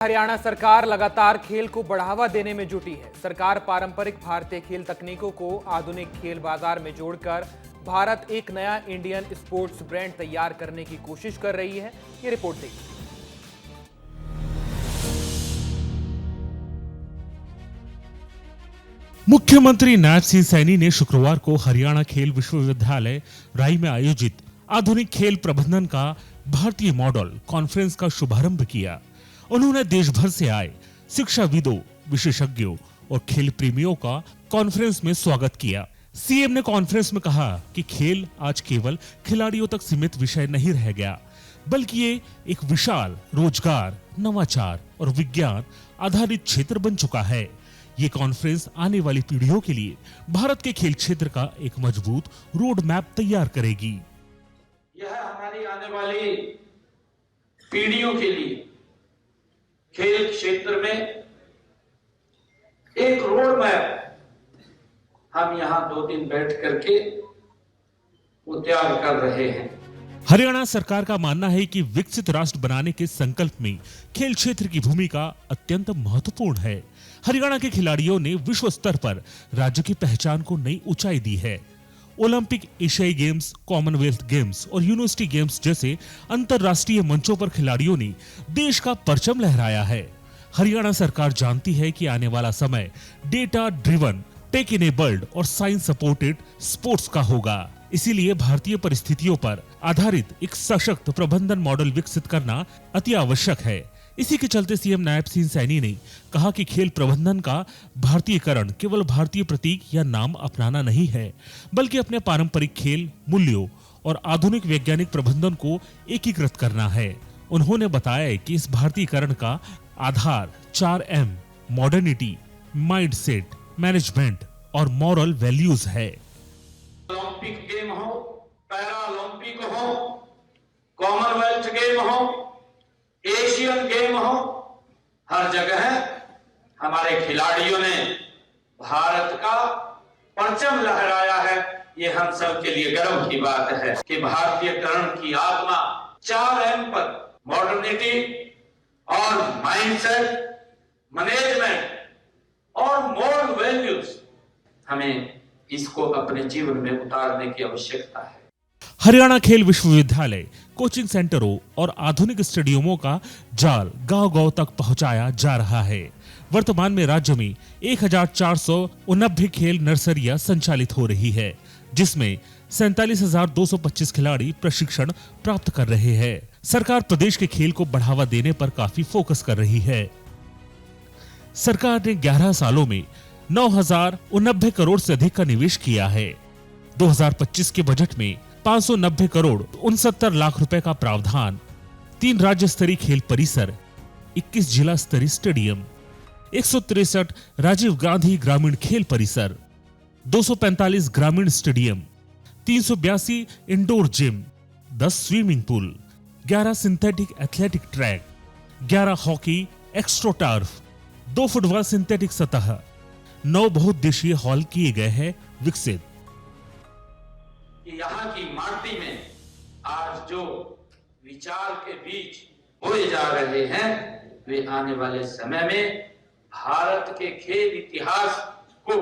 हरियाणा सरकार लगातार खेल को बढ़ावा देने में जुटी है। सरकार पारंपरिक भारतीय खेल तकनीकों को आधुनिक खेल बाजार में जोड़कर भारत एक नया इंडियन स्पोर्ट्स ब्रांड तैयार करने की कोशिश कर रही है। ये रिपोर्ट देखिए। मुख्यमंत्री नायब सिंह सैनी ने शुक्रवार को हरियाणा खेल विश्वविद्यालय राई में आयोजित आधुनिक खेल प्रबंधन का भारतीय मॉडल कॉन्फ्रेंस का शुभारंभ किया। उन्होंने देश भर से आए शिक्षाविदों, विशेषज्ञों और खेल प्रेमियों का कॉन्फ्रेंस में स्वागत किया। सीएम ने कॉन्फ्रेंस में कहा कि खेल आज केवल खिलाड़ियों तक सीमित विषय नहीं रह गया, बल्कि ये एक विशाल रोजगार, नवाचार और विज्ञान आधारित क्षेत्र बन चुका है। ये कॉन्फ्रेंस आने वाली पीढ़ियों के लिए भारत के खेल क्षेत्र का एक मजबूत रोड मैप तैयार करेगी। यह हमारी आने वाली पीढ़ियों के लिए खेल क्षेत्र में एक रोड मैप हम यहां 2 दिन बैठ करके वो तैयार कर रहे हैं। हरियाणा सरकार का मानना है कि विकसित राष्ट्र बनाने के संकल्प में खेल क्षेत्र की भूमिका अत्यंत महत्वपूर्ण है। हरियाणा के खिलाड़ियों ने विश्व स्तर पर राज्य की पहचान को नई ऊंचाई दी है। ओलंपिक, एशियाई गेम्स, कॉमनवेल्थ गेम्स और यूनिवर्सिटी गेम्स जैसे अंतरराष्ट्रीय मंचों पर खिलाड़ियों ने देश का परचम लहराया है। हरियाणा सरकार जानती है कि आने वाला समय डेटा ड्रिवन, टेक इनेबल्ड और साइंस सपोर्टेड स्पोर्ट्स का होगा। इसीलिए भारतीय परिस्थितियों पर आधारित एक सशक्त प्रबंधन मॉडल विकसित करना अति आवश्यक है। इसी के चलते सीएम नायब सिंह सैनी ने कहा कि खेल प्रबंधन का भारतीयकरण केवल भारतीय प्रतीक या नाम अपनाना नहीं है, बल्कि अपने पारंपरिक खेल मूल्यों और आधुनिक वैज्ञानिक प्रबंधन को एकीकृत करना है। उन्होंने बताया कि इस भारतीयकरण का आधार 4M मॉडर्निटी, माइंडसेट, मैनेजमेंट और मॉरल वैल्यूज है। ओलंपिक गेम हो, पैरा ओलंपिक हो, कॉमनवेल्थ गेम हो, एशियन गेम हो, हर जगह हमारे खिलाड़ियों ने भारत का परचम लहराया है। ये हम सब के लिए गर्व की बात है कि भारतीयकरण की आत्मा 4M पर मॉडर्निटी और माइंडसेट, मैनेजमेंट और मोरल वैल्यूज, हमें इसको अपने जीवन में उतारने की आवश्यकता है। हरियाणा खेल विश्वविद्यालय कोचिंग सेंटरों और आधुनिक स्टेडियमों का जाल गांव-गांव तक पहुंचाया जा रहा है। वर्तमान में राज्य में 1489 खेल नर्सरियां संचालित हो रही है, जिसमें 47,225 खिलाड़ी प्रशिक्षण प्राप्त कर रहे हैं। सरकार प्रदेश के खेल को बढ़ावा देने पर काफी फोकस कर रही है। सरकार ने 11 सालों में 9,090 करोड़ से अधिक का निवेश किया है। 2025 के बजट में 590 करोड़ 69 लाख रुपए का प्रावधान, 3 राज्य स्तरीय खेल परिसर, 21 जिला स्तरीय स्टेडियम, 163 राजीव गांधी ग्रामीण खेल परिसर, 245 ग्रामीण stadium, 382 indoor gym, 10 swimming pool, 11 synthetic athletic track, 11 hockey astro turf, 2 football synthetic सतह, 9 बहुउद्देशीय हॉल किए गए हैं विकसित। यहाँ की माटी में आज जो विचार के बीज बोए जा रहे हैं, वे आने वाले समय में भारत के खेल इतिहास को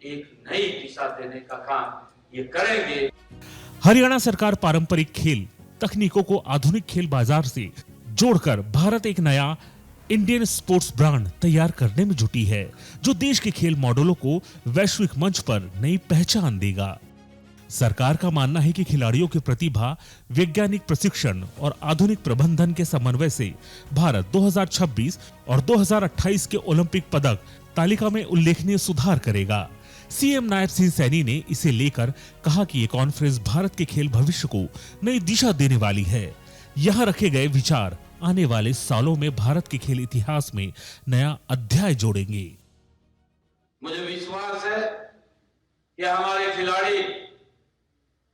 एक नई दिशा देने का काम ये करेंगे। हरियाणा सरकार पारंपरिक खेल तकनीकों को आधुनिक खेल बाजार से जोड़कर भारत एक नया इंडियन स्पोर्ट्स ब्रांड तैयार करने में जुटी है, जो देश के खेल मॉडलों को वैश्विक मंच पर नई पहचान देगा। सरकार का मानना है कि खिलाड़ियों की प्रतिभा, वैज्ञानिक प्रशिक्षण और आधुनिक प्रबंधन के समन्वय से भारत 2026 और 2028 के ओलंपिक पदक तालिका में उल्लेखनीय सुधार करेगा। सीएम नायब सिंह सैनी ने इसे लेकर कहा कि ये कॉन्फ्रेंस भारत के खेल भविष्य को नई दिशा देने वाली है। यहाँ रखे गए विचार आने वाले सालों में भारत के खेल इतिहास में नया अध्याय जोड़ेंगे। मुझे विश्वास है कि हमारे खिलाड़ी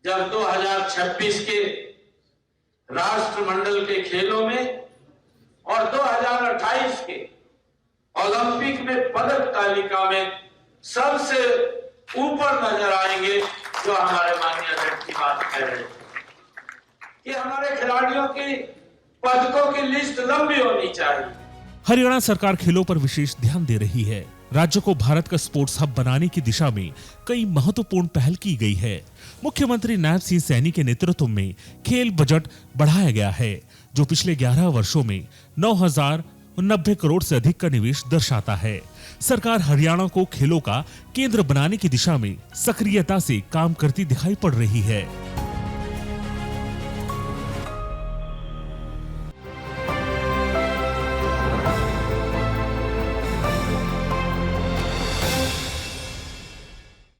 जब 2026 के राष्ट्रमंडल के खेलों में और 2028 के ओलंपिक में पदक तालिका में सबसे ऊपर नजर आएंगे, जो हमारे माननीय अध्यक्ष की बात कह रहे थे कि हमारे खिलाड़ियों की पदकों की लिस्ट लंबी होनी चाहिए। हरियाणा सरकार खेलों पर विशेष ध्यान दे रही है। राज्य को भारत का स्पोर्ट्स हब बनाने की दिशा में कई महत्वपूर्ण पहल की गई है। मुख्यमंत्री नायब सिंह सैनी के नेतृत्व में खेल बजट बढ़ाया गया है, जो पिछले 11 वर्षों में 9,090 करोड़ से अधिक का निवेश दर्शाता है। सरकार हरियाणा को खेलों का केंद्र बनाने की दिशा में सक्रियता से काम करती दिखाई पड़ रही है।